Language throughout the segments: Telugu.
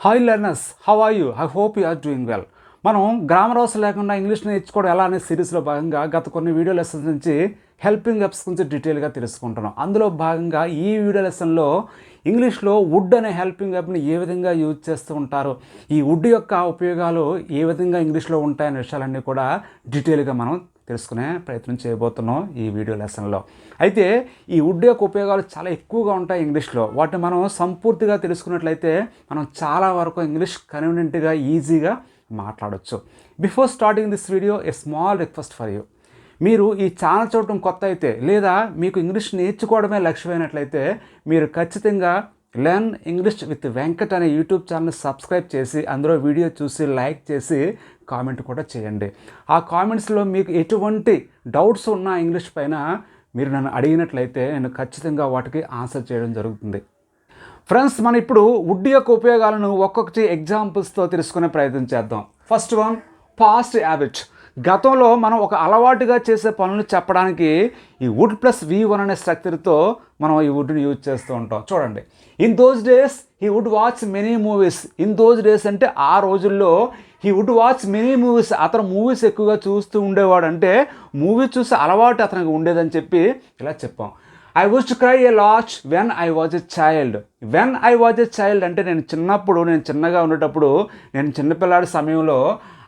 Hi learners, how are you? I hope you are doing well. మనం గ్రామర్ అవసరం లేకుండా ఇంగ్లీష్ నేర్చుకోవడం ఎలా అనే సిరీస్లో భాగంగా గత కొన్ని వీడియో లెసన్స్ నుంచి హెల్పింగ్ వెర్బ్స్ గురించి డీటెయిల్గా తెలుసుకుంటున్నాం. అందులో భాగంగా ఈ వీడియో లెసన్లో ఇంగ్లీష్లో వుడ్ అనే హెల్పింగ్ వెర్బ్ని ఏ విధంగా యూజ్ చేస్తూ ఉంటారు, ఈ వుడ్ యొక్క ఉపయోగాలు ఏ విధంగా ఇంగ్లీష్లో ఉంటాయనే విషయాలన్నీ కూడా డీటెయిల్గా మనం తెలుసుకునే ప్రయత్నం చేయబోతున్నాం ఈ వీడియో లెసన్లో. అయితే ఈ వుడ్ యొక్క ఉపయోగాలు చాలా ఎక్కువగా ఉంటాయి ఇంగ్లీష్లో. వాటిని మనం సంపూర్తిగా తెలుసుకున్నట్లయితే మనం చాలా వరకు ఇంగ్లీష్ కన్వీనియంట్గా ఈజీగా మాట్లాడవచ్చు. Before starting this video a small request for you. మీరు ఈ ఛానల్ చూడటం కొత్త అయితే లేదా మీకు ఇంగ్లీష్ నేర్చుకోవడమే లక్ష్యమైనట్లయితే మీరు ఖచ్చితంగా లెర్న్ ఇంగ్లీష్ విత్ వెంకట్ అనే యూట్యూబ్ ఛానల్ని సబ్స్క్రైబ్ చేసి అందులో వీడియో చూసి లైక్ చేసి కామెంట్ కూడా చేయండి. ఆ కామెంట్స్లో మీకు ఎటువంటి డౌట్స్ ఉన్నా ఇంగ్లీష్ పైన మీరు నన్ను అడిగినట్లయితే నేను ఖచ్చితంగా వాటికి ఆన్సర్ చేయడం జరుగుతుంది. ఫ్రెండ్స్, మనం ఇప్పుడు వుడ్ యొక్క ఉపయోగాలను ఒక్కొక్కటి ఎగ్జాంపుల్స్తో తెలుసుకునే ప్రయత్నం చేద్దాం. First one, past habit. గతంలో మనం ఒక అలవాటుగా చేసే పనులు చెప్పడానికి ఈ వుడ్ ప్లస్ V1 అనే స్ట్రక్చర్తో మనం ఈ వుడ్ని యూజ్ చేస్తూ ఉంటాం. చూడండి, in those days he would watch many movies. In those days అంటే ఆ రోజుల్లో he would watch many movies. అతను మూవీస్ ఎక్కువగా చూస్తూ ఉండేవాడు, అంటే మూవీ చూసే అలవాటు అతనికి ఉండేదని చెప్పి ఇలా చెప్పాం. I would cry a lot when I was a child. When I was a child అంటే నేను చిన్నగా ఉండేటప్పుడు, నేను చిన్నపిల్లాడి సమయంలో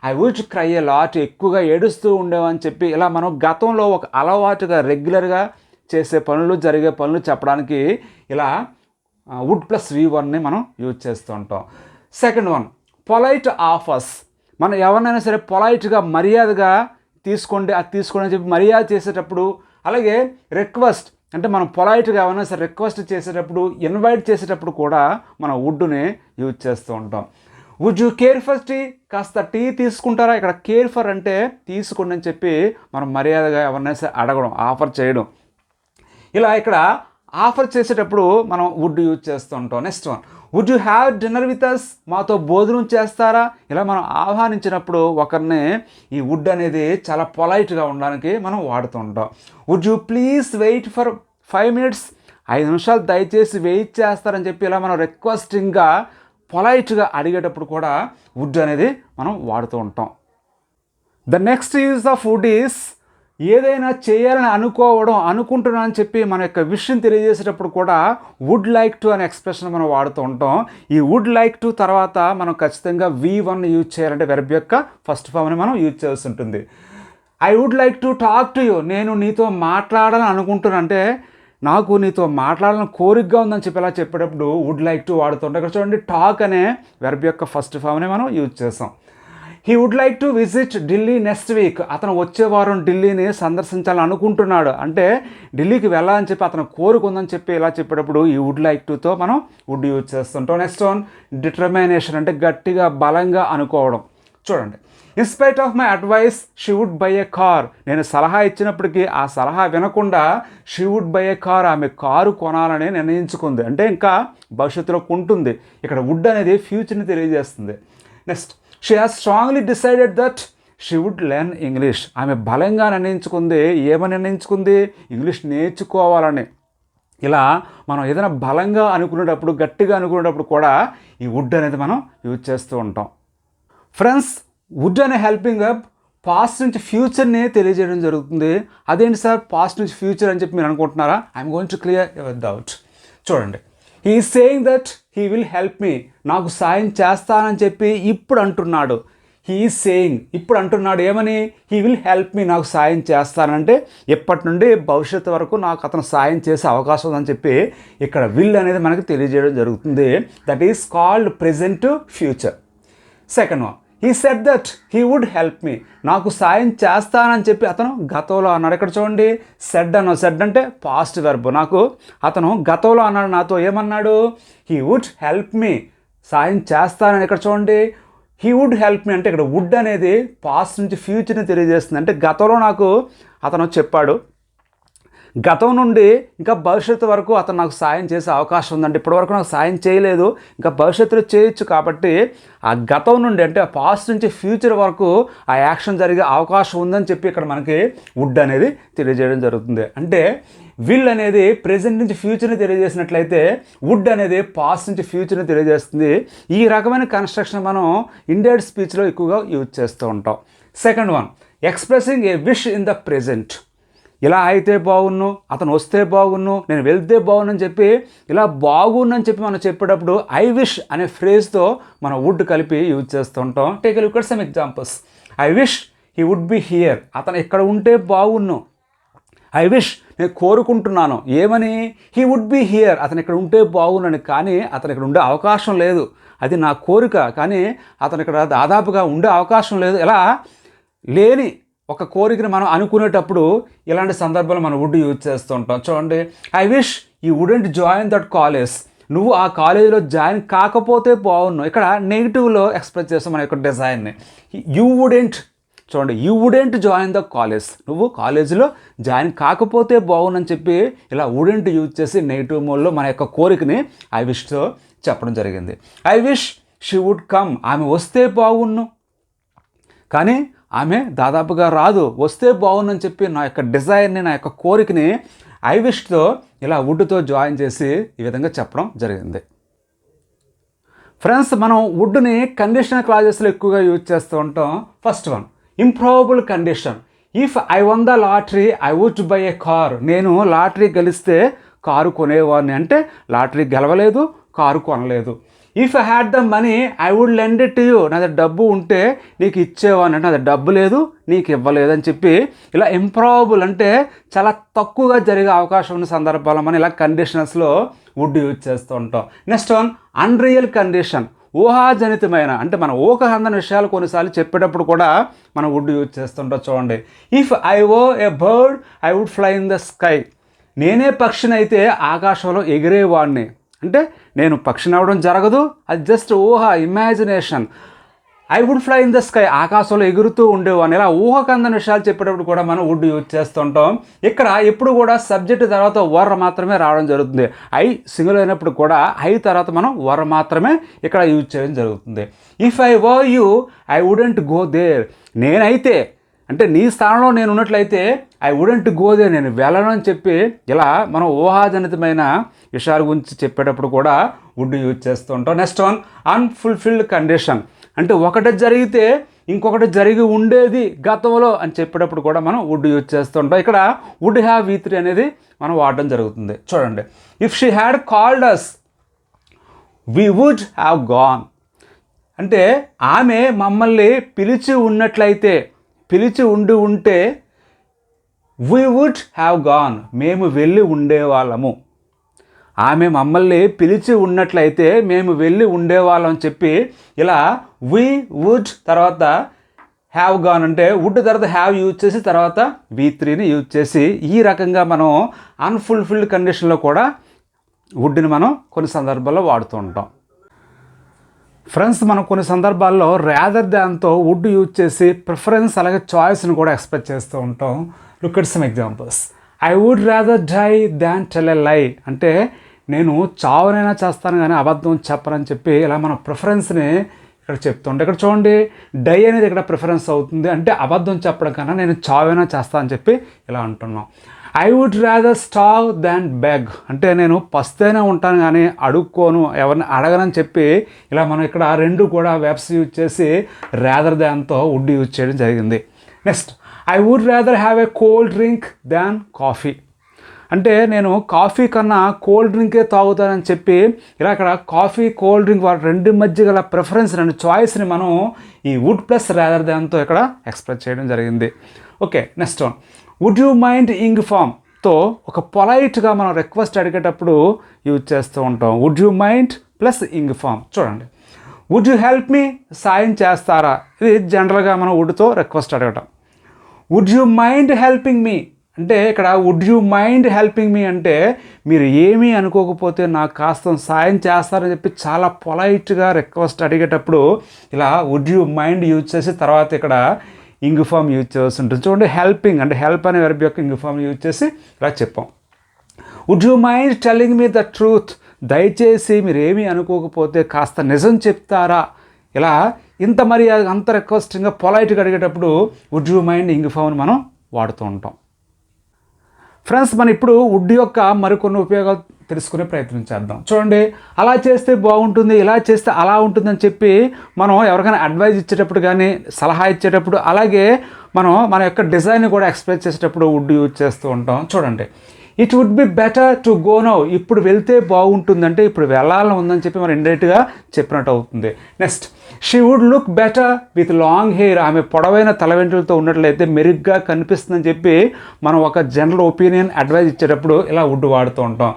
I would cry a lot, ఎక్కువగా ఏడుస్తూ ఉండేవని చెప్పి ఇలా మనం గతంలో ఒక అలవాటుగా రెగ్యులర్గా చేసే పనులు, జరిగే పనులు చెప్పడానికి ఇలా వుడ్ ప్లస్ V1ని మనం యూజ్ చేస్తూ ఉంటాం. Second one, polite offers. మనం ఎవరినైనా సరే పొలైట్గా మర్యాదగా తీసుకోండి అని చెప్పి మర్యాద చేసేటప్పుడు, అలాగే రిక్వెస్ట్ అంటే మనం పొలైట్గా ఎవరైనా సరే రిక్వెస్ట్ చేసేటప్పుడు, ఇన్వైట్ చేసేటప్పుడు కూడా మనం వుడ్ని యూజ్ చేస్తూ ఉంటాం. Would you care for tea? కాస్త టీ తీసుకుంటారా? ఇక్కడ కేర్ ఫర్ అంటే తీసుకోండి అని చెప్పి మనం మర్యాదగా ఎవరినైనా సరే అడగడం, ఆఫర్ చేయడం. ఇలా ఇక్కడ ఆఫర్ చేసేటప్పుడు మనం వుడ్ యూజ్ చేస్తూ ఉంటాం. Next one, would you have dinner with us? మాతో భోజనం చేస్తారా? ఇలా మనం ఆహ్వానించినప్పుడు ఒకరిని ఈ వుడ్ అనేది చాలా పొలైట్గా ఉండడానికి మనం వాడుతూ ఉంటాం. Would you please wait for 5 minutes? 5 నిమిషాలు దయచేసి వెయిట్ చేస్తారని చెప్పి ఇలా మనం రిక్వెస్టింగ్గా పొలైట్గా అడిగేటప్పుడు కూడా వుడ్ అనేది మనం వాడుతూ ఉంటాం. The next use of would is, ఏదైనా చేయాలని అనుకుంటున్నా అని చెప్పి మన యొక్క విషయం తెలియజేసేటప్పుడు కూడా వుడ్ లైక్ టు అనే ఎక్స్ప్రెషన్ మనం వాడుతూ ఉంటాం. ఈ వుడ్ లైక్ టు తర్వాత మనం ఖచ్చితంగా V1 యూజ్ చేయాలంటే వెర్బ్ యొక్క ఫస్ట్ ఫామ్ని మనం యూజ్ చేయాల్సి ఉంటుంది. I would like to talk to you. నేను నీతో మాట్లాడాలని అనుకుంటున్నా, అంటే నాకు నీతో మాట్లాడాలని కోరికగా ఉందని చెప్పి ఇలా చెప్పేటప్పుడు వుడ్ లైక్ టు వాడుతుంటాం. ఇక్కడ చూడండి, టాక్ అనే వెర్బ్ యొక్క ఫస్ట్ ఫామ్ని మనం యూజ్ చేస్తాం. He would like to visit Delhi next week. అతను వచ్చే వారం ఢిల్లీని సందర్శించాలని అనుకుంటున్నాడు, అంటే ఢిల్లీకి వెళ్ళాలని చెప్పి అతను కోరుకుందని చెప్పి ఇలా చెప్పేటప్పుడు ఈ వుడ్ లైక్ టుతో మనం వుడ్ యూజ్ చేస్తుంటాం. నెక్స్ట్ వన్, డిటర్మినేషన్ అంటే గట్టిగా బలంగా అనుకోవడం. చూడండి, in spite of my advice she would buy a car. నేను సలహా ఇచ్చినప్పటికీ ఆ సలహా వినకుండా she would buy a car, ఆమె కారు కొనాలని నిర్ణయించుకుంది, అంటే ఇంకా భవిష్యత్తులో కొంటుంది. ఇక్కడ వుడ్ అనేది ఫ్యూచర్ని తెలియజేస్తుంది. Next, she has strongly decided that she would learn English. ఆమె బలంగా నిర్ణయించుకుంది. ఏమని నిర్ణయించుకుంది? ఇంగ్లీష్ నేర్చుకోవాలని. ఇలా మనం ఏదైనా బలంగా అనుకునేటప్పుడు, గట్టిగా అనుకునేటప్పుడు కూడా ఈ వుడ్ అనేది మనం యూజ్ చేస్తూ ఉంటాం. ఫ్రెండ్స్, వుడ్ అనే హెల్పింగ్ వెర్బ్ పాస్ట్ నుంచి ఫ్యూచర్ని తెలియజేయడం జరుగుతుంది. అదేంటి సార్ పాస్ట్ నుంచి ఫ్యూచర్ అని చెప్పి మీరు అనుకుంటున్నారా? I'm going to clear your doubt. చూడండి, he is saying that he will help me. నాకు సాయం చేస్తానని చెప్పి ఇప్పుడు అంటున్నాడు. హీ ఈజ్ సేయింగ్, ఇప్పుడు అంటున్నాడు ఏమని? హీ విల్ హెల్ప్ మీ, నాకు సాయం చేస్తానంటే ఎప్పటి నుండి భవిష్యత్తు వరకు నాకు అతను సాయం చేసే అవకాశం ఉందని చెప్పి ఇక్కడ విల్ అనేది మనకు తెలియజేయడం జరుగుతుంది. That is called present future. Second one, he said that he would help me. నాకు సాయం చేస్తానని చెప్పి అతను గతంలో అన్నాడు. ఇక్కడ చూడండి, సెడ్ అంటే పాస్ట్ వెర్బ్. అతను గతంలో అన్నాడు, నాతో ఏమన్నాడు? హీ వుడ్ హెల్ప్ మీ, సాయం చేస్తానని. ఇక్కడ చూడండి, హీ వుడ్ హెల్ప్ మీ అంటే ఇక్కడ వుడ్ అనేది పాస్ట్ నుంచి ఫ్యూచర్ని తెలియజేస్తుంది. అంటే గతంలో నాకు అతను చెప్పాడు, గతం నుండి ఇంకా భవిష్యత్తు వరకు అతను నాకు సాయం చేసే అవకాశం ఉందంటే ఇప్పటివరకు నాకు సాయం చేయలేదు, ఇంకా భవిష్యత్తులో చేయొచ్చు. కాబట్టి ఆ గతం నుండి అంటే ఆ పాస్ట్ నుంచి ఫ్యూచర్ వరకు ఆ యాక్షన్ జరిగే అవకాశం ఉందని చెప్పి ఇక్కడ మనకి వుడ్ అనేది తెలియజేయడం జరుగుతుంది. అంటే విల్ అనేది ప్రెజెంట్ నుంచి ఫ్యూచర్ని తెలియజేసినట్లయితే వుడ్ అనేది పాస్ట్ నుంచి ఫ్యూచర్ని తెలియజేస్తుంది. ఈ రకమైన కన్స్ట్రక్షన్ మనం ఇండైరెక్ట్ స్పీచ్లో ఎక్కువగా యూజ్ చేస్తూ ఉంటాం. Second one, expressing A wish in the present. ఇలా అయితే బాగున్ను, అతను వస్తే బాగున్ను, నేను వెళ్తే బాగున్ను అని చెప్పి ఇలా బాగున్నని చెప్పి మనం చెప్పేటప్పుడు ఐ విష్ అనే ఫ్రేజ్తో మనం వుడ్ కలిపి యూజ్ చేస్తూ ఉంటాం. Take a look at some examples. I wish he would be here. అతను ఇక్కడ ఉంటే బాగున్ను. ఐ విష్ నేను కోరుకుంటున్నాను ఏమని, హీ వుడ్ బి హియర్, అతను ఇక్కడ ఉంటే బాగున్నాను, కానీ అతను ఇక్కడ ఉండే అవకాశం లేదు. అది నా కోరిక, కానీ అతను ఇక్కడ దాదాపుగా ఉండే అవకాశం లేదు. ఇలా లేని ఒక కోరికని మనం అనుకునేటప్పుడు ఇలాంటి సందర్భాలు మనం వుడ్ యూజ్ చేస్తూ ఉంటాం. చూడండి, I wish you wouldn't join that college. నువ్వు ఆ కాలేజీలో జాయిన్ కాకపోతే బాగున్నావు. ఇక్కడ నెగిటివ్లో ఎక్స్ప్రెస్ చేస్తాం మన యొక్క డిజైన్ని. యూ వుడెంట్, చూడండి, you wouldn't join the college. నువ్వు కాలేజీలో జాయిన్ కాకపోతే బాగుందని చెప్పి ఇలా వుడెంట్ యూజ్ చేసి నెగిటివ్ మోడ్లో మన యొక్క కోరికని ఐ విష్తో చెప్పడం జరిగింది. I wish she would come. ఆమె వస్తే బాగున్ను, కానీ ఆమె దాదాపుగా రాదు. వస్తే బాగుందని చెప్పి నా యొక్క డిజైర్ని, నా యొక్క కోరికని ఐ విష్తో ఇలా వుడ్తో జాయిన్ చేసి ఈ విధంగా చెప్పడం జరిగింది. ఫ్రెండ్స్, మనం వుడ్ని కండిషనల్ క్లాజెస్లో ఎక్కువగా యూజ్ చేస్తూ ఉంటాం. First one, improbable condition. If I won the lottery I would buy a car. నేను లాటరీ గెలిస్తే కారు కొనేవాడిని. అంటే లాటరీ గెలవలేదు, కారు కొనలేదు. If I had the money I would lend it to you. నాది డబ్బు ఉంటే నీకు ఇచ్చేవాడిని. అంటే నాది డబ్బు లేదు, నీకు ఇవ్వలేదు అని చెప్పి ఇలా ఇంప్రాబుల్ అంటే చాలా తక్కువగా జరిగే అవకాశం ఉన్న సందర్భాల్లో మనం ఇలా కండిషనల్స్లో వుడ్ యూజ్ చేస్తూ ఉంటాం. Next one, unreal condition. ఊహాజనితమైన అంటే మన ఊహకందని విషయాలు కొన్నిసార్లు చెప్పేటప్పుడు కూడా మనం వుడ్ యూజ్ చేస్తుంటాం. చూడండి, if I were a bird I would fly in the sky. నేనే పక్షినైతే ఆకాశంలో ఎగిరేవాడిని. అంటే నేను పక్షిని అవ్వడం జరగదు, అది జస్ట్ ఊహ, imagination. I would fly in the sky, ఆకాశంలో ఎగురుతూ ఉండేవాడిని. ఇలా ఊహకందని విషయాలు చెప్పేటప్పుడు కూడా మనం వుడ్ యూజ్ చేస్తుంటాం. ఇక్కడ ఎప్పుడు కూడా సబ్జెక్ట్ తర్వాత వర్ మాత్రమే రావడం జరుగుతుంది. ఐ సింగిల్ అయినప్పుడు కూడా ఐ తర్వాత మనం వర్ మాత్రమే ఇక్కడ యూజ్ చేయడం జరుగుతుంది. If I were you I wouldn't go there. నేనైతే అంటే నీ స్థానంలో నేను ఉన్నట్లయితే ఐ వుడెంట్ గో దేర్, నేను వెళ్ళను అని చెప్పి ఇలా మనం ఊహాజనితమైన విషయాల గురించి చెప్పేటప్పుడు కూడా వుడ్ యూజ్ చేస్తూ ఉంటాం. Next one, unfulfilled condition. అంటే ఒకటి జరిగితే ఇంకొకటి జరిగి ఉండేది గతంలో అని చెప్పేటప్పుడు కూడా మనం వుడ్ యూజ్ చేస్తూ ఉంటాం. ఇక్కడ వుడ్ హ్యావ్ V3 అనేది మనం వాడడం జరుగుతుంది. చూడండి, if she had called us we would have gone. అంటే ఆమె మమ్మల్ని పిలిచి ఉన్నట్లయితే, పిలిచి ఉంటే వీ వుడ్ హ్యావ్ గాన్, మేము వెళ్ళి ఉండేవాళ్ళము. ఆమె మమ్మల్ని పిలిచి ఉన్నట్లయితే మేము వెళ్ళి ఉండేవాళ్ళం అని చెప్పి ఇలా వీ వుడ్ తర్వాత హ్యావ్ గాన్ అంటే వుడ్ తర్వాత హ్యావ్ యూజ్ చేసి తర్వాత V3ని యూజ్ చేసి ఈ రకంగా మనం అన్ఫుల్ఫిల్డ్ కండిషన్లో కూడా వుడ్ని మనం కొన్ని సందర్భాల్లో వాడుతూ ఉంటాం. ఫ్రెండ్స్, మనం కొన్ని సందర్భాల్లో ర్యాదర్ దాన్తో వుడ్ యూజ్ చేసి ప్రిఫరెన్స్ అలాగే చాయిస్ని కూడా ఎక్స్ప్రెస్ చేస్తూ ఉంటాం. Look at some examples. I would rather die than tell a lie. అంటే నేను చావనైనా చేస్తాను కానీ అబద్ధం చెప్పనని చెప్పి ఇలా మన ప్రిఫరెన్స్ని ఇక్కడ చెప్తుంటే, ఇక్కడ చూడండి, డై అనేది ఇక్కడ ప్రిఫరెన్స్ అవుతుంది. అంటే అబద్ధం చెప్పడం కన్నా నేను చావైనా చేస్తాను అని చెప్పి ఇలా అంటున్నాం. I would rather starve than beg. అంటే నేను పస్తేనే ఉంటాను కానీ అడుక్కోను, ఎవరిని అడగనని చెప్పి ఇలా మనం ఇక్కడ రెండు కూడా వెబ్స్ యూజ్ చేసి రాదర్ దాన్తో వుడ్ యూజ్ చేయడం జరిగింది. Next, I would rather have a cold drink than coffee. అంటే నేను కాఫీ కన్నా కోల్డ్ డ్రింకే తాగుతానని చెప్పి ఇలా ఇక్కడ కాఫీ, కోల్డ్ డ్రింక్ వాటి రెండు మధ్య గల ప్రిఫరెన్స్, రెండు చాయిస్ని మనం ఈ వుడ్ ప్లస్ రాదర్ దాన్తో ఇక్కడ ఎక్స్ప్రెస్ చేయడం జరిగింది. Okay, next one, would you mind ing ఫామ్తో ఒక పొలైట్గా మనం రిక్వెస్ట్ అడిగేటప్పుడు యూజ్ చేస్తూ ఉంటాం. Would you mind plus ing form. చూడండి, వుడ్ యూ హెల్ప్ మీ, సాయం చేస్తారా. ఇది జనరల్గా మనం వుడ్తో రిక్వెస్ట్ అడగటం. Would you mind helping me అంటే ఇక్కడ would you mind helping me అంటే మీరు ఏమీ అనుకోకపోతే నాకు కాస్త సాయం చేస్తారని చెప్పి చాలా పొలైట్గా రిక్వెస్ట్ అడిగేటప్పుడు ఇలా వుడ్ యూ మైండ్ యూజ్ చేసి తర్వాత ఇక్కడ ఇంగ్ ఫామ్ యూజ్ చేసి ఉంటుంది. చూడండి, హెల్పింగ్ అంటే హెల్ప్ అనే వెర్బ్ యొక్క ఇంగ్ ఫామ్ యూజ్ చేసి ఇలా చెప్పాం. Would you mind telling me the truth. దయచేసి మీరు ఏమీ అనుకోకపోతే కాస్త నిజం చెప్తారా. ఇలా ఇంత మరి అంత రిక్వెస్టింగ్గా పొలైట్గా అడిగేటప్పుడు వుడ్ యూ మైండ్ ఇంగ్ ఫామ్ని మనం వాడుతూ ఉంటాం. ఫ్రెండ్స్, మనం ఇప్పుడు వుడ్ యొక్క మరికొన్ని ఉపయోగాలు తెలుసుకునే ప్రయత్నం చేద్దాం. చూడండి, అలా చేస్తే బాగుంటుంది, ఇలా చేస్తే అలా ఉంటుందని చెప్పి మనం ఎవరికైనా అడ్వైజ్ ఇచ్చేటప్పుడు కానీ, సలహా ఇచ్చేటప్పుడు, అలాగే మనం మన యొక్క డిజైన్ కూడా ఎక్స్ప్రెస్ చేసేటప్పుడు వుడ్ యూజ్ చేస్తూ ఉంటాం. చూడండి, it would be better to go now, ఇప్పుడు వెళ్తే బాగుంటుందంటే ఇప్పుడు వెళ్ళాలని ఉందని చెప్పి మనం ఇండైరెక్ట్గా చెప్పినట్టు అవుతుంది. Next, she would look better with long hair, ఆమె పొడవైన తల వెంట్రులతో ఉన్నట్లయితే మెరుగ్గా కనిపిస్తుందని చెప్పి మనం ఒక జనరల్ ఒపీనియన్ అడ్వైజ్ ఇచ్చేటప్పుడు ఇలా వుడ్ వాడుతూ ఉంటాం.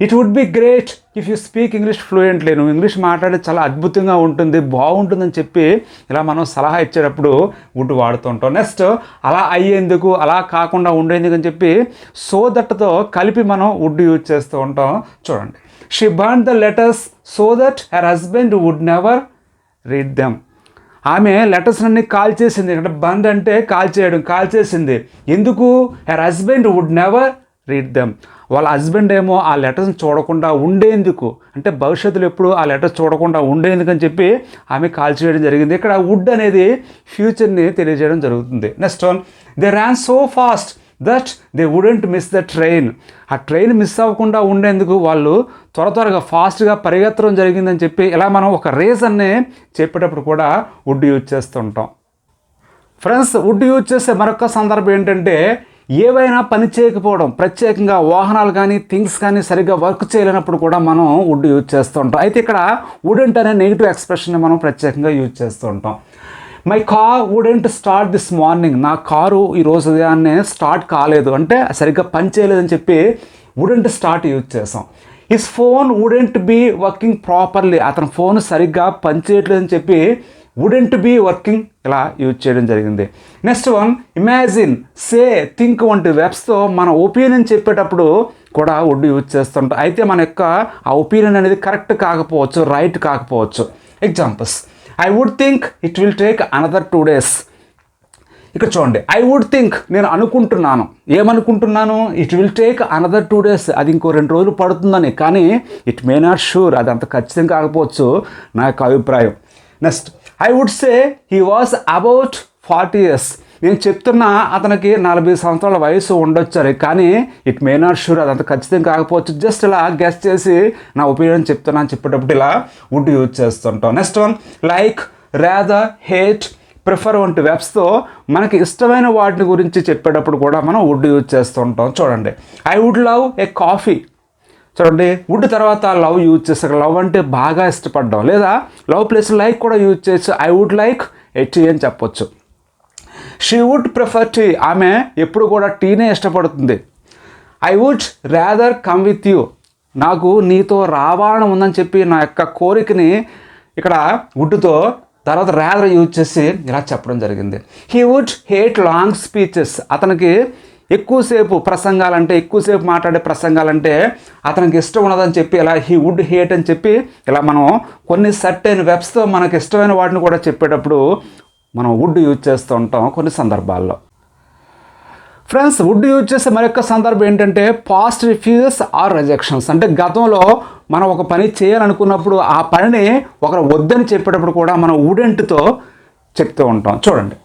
It would be great if you speak English fluently, నువ్వు ఇంగ్లీష్ మాట్లాడే చాలా అద్భుతంగా ఉంటుంది, బాగుంటుందని చెప్పి ఇలా మనం సలహా ఇచ్చేటప్పుడు వుడ్ వాడుతూ ఉంటాం. నెక్స్ట్, అలా అయ్యేందుకు, అలా కాకుండా ఉండేందుకు అని చెప్పి సో దట్తో కలిపి మనం వుడ్ యూజ్ చేస్తూ ఉంటాం. చూడండి, she burn the letters so that her husband would never read them, ఆమె లెటర్స్ అన్ని కాల్ చేసింది. ఇక్కడ బంద్ అంటే కాల్ చేయడం, కాల్ చేసింది. ఎందుకు? Her husband would never read them, వాళ్ళ హస్బెండ్ ఏమో ఆ లెటర్స్ని చూడకుండా ఉండేందుకు, అంటే భవిష్యత్తులో ఎప్పుడు ఆ లెటర్స్ చూడకుండా ఉండేందుకు అని చెప్పి ఆమె కాల్ చేయడం జరిగింది. ఇక్కడ వుడ్ అనేది ఫ్యూచర్ని తెలియజేయడం జరుగుతుంది. Next one, they Ryan so fast that they wouldn't miss the train, ఆ ట్రైన్ మిస్ అవ్వకుండా ఉండేందుకు వాళ్ళు త్వరగా ఫాస్ట్గా పరిగెత్తడం జరిగిందని చెప్పి ఇలా మనం ఒక రీజన్ని చెప్పేటప్పుడు కూడా వుడ్ యూజ్ చేస్తుంటాం. ఫ్రెండ్స్, వుడ్ యూజ్ చేసే మరొక సందర్భం ఏంటంటే ఏవైనా పని చేయకపోవడం, ప్రత్యేకంగా వాహనాలు కానీ థింగ్స్ కానీ సరిగ్గా వర్క్ చేయలేనప్పుడు కూడా మనం వుడ్ యూజ్ చేస్తూ ఉంటాం. అయితే ఇక్కడ వుడెంట్ అనే నెగిటివ్ ఎక్స్ప్రెషన్ని మనం ప్రత్యేకంగా యూజ్ చేస్తూ ఉంటాం. My car wouldn't start this morning, నా కారు ఈరోజు ఉదయాన్నే స్టార్ట్ కాలేదు, అంటే సరిగ్గా పని చేయలేదని చెప్పి వుడెంట్ స్టార్ట్ యూజ్ చేసాం. His phone wouldn't be working properly, అతని ఫోన్ సరిగ్గా పనిచేయట్లేదని చెప్పి వుడెంట్ బీ వర్కింగ్ ఇలా యూజ్ చేయడం జరిగింది. Next one, imagine, say, think వంటి వెబ్స్తో మన ఒపీనియన్ చెప్పేటప్పుడు కూడా వుడ్ యూజ్ చేస్తుంటాం. అయితే మన యొక్క ఆ ఒపీనియన్ అనేది కరెక్ట్ కాకపోవచ్చు, రైట్ కాకపోవచ్చు. Examples, I would think it will take another 2 days. ఇక్కడ చూడండి, ఐ వుడ్ థింక్, నేను అనుకుంటున్నాను, ఏమనుకుంటున్నాను? It will take another 2 days, అది ఇంకో 2 రోజులు పడుతుందని. కానీ ఇట్ మే నాట్ షూర్, అది అంత ఖచ్చితంగా కాకపోవచ్చు నా యొక్క అభిప్రాయం. Next, I would say he was about 40 years, నేను చెప్తున్నా అతనికి 40 సంవత్సరాల వయసు ఉండొచ్చారు, కానీ ఇట్ మే నాట్ షూర్, అదంత ఖచ్చితంగా కాకపోవచ్చు, జస్ట్ ఇలా గెస్ చేసి నా ఒపీనియన్ చెప్తున్నా అని చెప్పేటప్పుడు ఇలా వుడ్ యూజ్ చేస్తుంటాం. Next one, like, rather, hate, prefer వంటి వెబ్స్తో మనకి ఇష్టమైన వాటిని గురించి చెప్పేటప్పుడు కూడా మనం వుడ్ యూజ్ చేస్తూ ఉంటాం. చూడండి, I would love a coffee, చూడండి వుడ్ తర్వాత లవ్ యూజ్ చేస్తారు. లవ్ అంటే బాగా ఇష్టపడ్డాం, లేదా లవ్ ప్లస్ లైక్ కూడా యూజ్ చేయొచ్చు. I would like a tea అని చెప్పొచ్చు. షీ వుడ్ ప్రిఫర్ టీ, ఆమె ఎప్పుడు కూడా టీనే ఇష్టపడుతుంది. I would rather come with you, నాకు నీతో రావాలని ఉందని చెప్పి నా యొక్క కోరికని ఇక్కడ వుడ్తో తర్వాత రాదర్ యూజ్ చేసి ఇలా చెప్పడం జరిగింది. He would hate long speeches, అతనికి ఎక్కువసేపు ప్రసంగాలంటే, ఎక్కువసేపు మాట్లాడే ప్రసంగాలంటే అతనికి ఇష్టం ఉన్నదని చెప్పి ఇలా హీ వుడ్ హేట్ అని చెప్పి ఇలా మనం కొన్ని సర్టెన్ వెబ్స్తో మనకి ఇష్టమైన వాటిని కూడా చెప్పేటప్పుడు మనం వుడ్ యూజ్ చేస్తూ ఉంటాం కొన్ని సందర్భాల్లో. ఫ్రెండ్స్, వుడ్ యూజ్ చేసే మరొక సందర్భం ఏంటంటే పాస్ట్ రిఫ్యూజల్స్ ఆర్ రిజెక్షన్స్, అంటే గతంలో మనం ఒక పని చేయాలనుకున్నప్పుడు ఆ పనిని ఒకరు వద్దని చెప్పేటప్పుడు కూడా మనం వుడెంట్తో చెప్తూ ఉంటాం. చూడండి,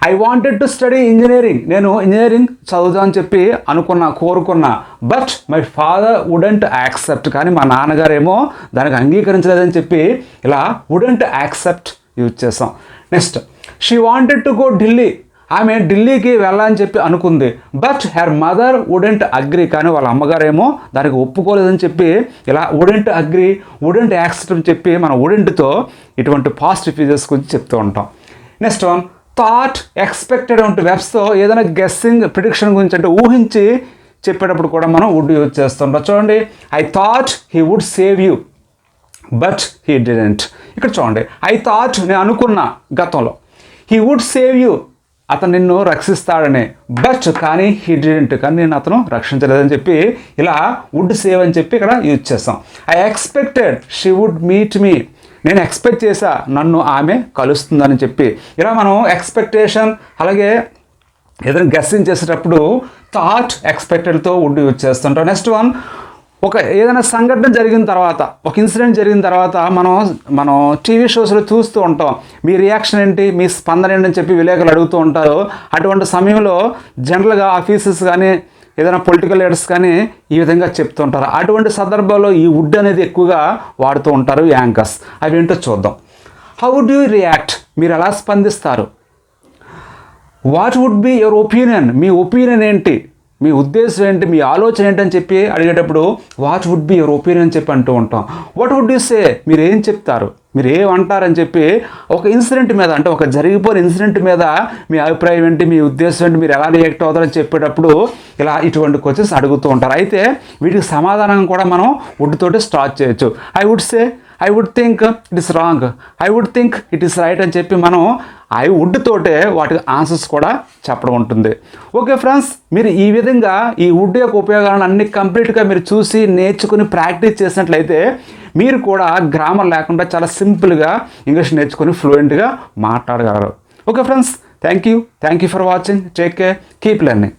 I wanted to study engineering, నేను ఇంజనీరింగ్ చదువుదాం అని చెప్పి కోరుకున్నా, but my father wouldn't accept, కానీ మా నాన్నగారేమో దానికి అంగీకరించలేదని చెప్పి ఇలా వుడెంట్ యాక్సెప్ట్ యూజ్ చేసాం. Next, she wanted to go Delhi, ఆమె ఢిల్లీకి వెళ్ళాలని చెప్పి అనుకుంది, but her mother wouldn't agree, కానీ వాళ్ళ అమ్మగారేమో దానికి ఒప్పుకోలేదని చెప్పి ఇలా వుడెంట్ అగ్రీ, వుడెంట్ యాక్సెప్ట్ అని చెప్పి మన వుడెంట్తో ఇటువంటి పాస్ట్ రిఫ్యూజల్స్ గురించి చెప్తూ ఉంటాం. నెక్స్ట్ వన్, థాట్, ఎక్స్పెక్టెడ్ వంటి వెబ్స్తో ఏదైనా గెస్సింగ్, ప్రిడిక్షన్ గురించి అంటే ఊహించి చెప్పేటప్పుడు కూడా మనం వుడ్ యూజ్ చేస్తుంటాం. చూడండి, I thought he would save you but he didn't. ఇక్కడ చూడండి, ఐ థాట్, నేను అనుకున్నా గతంలో, హీ వుడ్ సేవ్ యూ, అతను నిన్ను రక్షిస్తాడని, బట్ కానీ హీ డిడెంట్, కానీ నేను అతను రక్షించలేదని చెప్పి ఇలా వుడ్ సేవ్ అని చెప్పి ఇక్కడ యూజ్ చేస్తాం. I expected she would meet me, నేను ఎక్స్పెక్ట్ చేశా నన్ను ఆమె కలుస్తుందని చెప్పి ఇలా మనం ఎక్స్పెక్టేషన్ అలాగే ఏదైనా గెస్సింగ్ చేసేటప్పుడు థాట్, ఎక్స్పెక్టెడ్తో వుడ్ యూజ్ చేస్తుంటాం. నెక్స్ట్ వన్, ఒక ఏదైనా సంఘటన జరిగిన తర్వాత, ఒక ఇన్సిడెంట్ జరిగిన తర్వాత మనం టీవీ షోస్లో చూస్తూ ఉంటాం, మీ రియాక్షన్ ఏంటి, మీ స్పందన ఏంటి అని చెప్పి విలేకరులు అడుగుతూ ఉంటారు. అటువంటి సమయంలో జనరల్గా ఆఫీసెస్ కానీ ఏదైనా పొలిటికల్ లీడర్స్ కానీ ఈ విధంగా చెప్తుంటారు. అటువంటి సందర్భాల్లో ఈ వుడ్ అనేది ఎక్కువగా వాడుతూ ఉంటారు యాంకర్స్. అవి ఏంటో చూద్దాం. హౌ వుడ్ యూ రియాక్ట్, మీరు ఎలా స్పందిస్తారు? What would be your opinion, మీ ఒపీనియన్ ఏంటి, మీ ఉద్దేశం ఏంటి, మీ ఆలోచన ఏంటని చెప్పి అడిగేటప్పుడు what would be your opinion చెప్పి అంటూ ఉంటాం. వాట్ వుడ్ యూ సే, మీరు ఏం చెప్తారు, మీరు ఏమంటారని చెప్పి ఒక ఇన్సిడెంట్ మీద, అంటే ఒక జరిగిపోయిన ఇన్సిడెంట్ మీద మీ అభిప్రాయం ఏంటి, మీ ఉద్దేశం ఏంటి, మీరు ఎలా రియాక్ట్ అవుతారని చెప్పేటప్పుడు ఇలా ఇటువంటి క్వశ్చన్స్ అడుగుతూ ఉంటారు. అయితే వీటికి సమాధానం కూడా మనం వుడ్ తోటి స్టార్ట్ చేయొచ్చు. I would say, I would think it is wrong, I would think it is right అని చెప్పి మనం ఐ వుడ్ తోటే వాటికి ఆన్సర్స్ కూడా చెప్పడం ఉంటుంది. ఓకే ఫ్రెండ్స్, మీరు ఈ విధంగా ఈ వుడ్ యొక్క ఉపయోగాలను అన్ని కంప్లీట్గా మీరు చూసి నేర్చుకుని ప్రాక్టీస్ చేసినట్లయితే మీరు కూడా గ్రామర్ లేకుండా చాలా సింపుల్గా ఇంగ్లీష్ నేర్చుకుని ఫ్లూయెంట్గా మాట్లాడగలరు. Okay friends, thank you for watching. Take care, keep learning.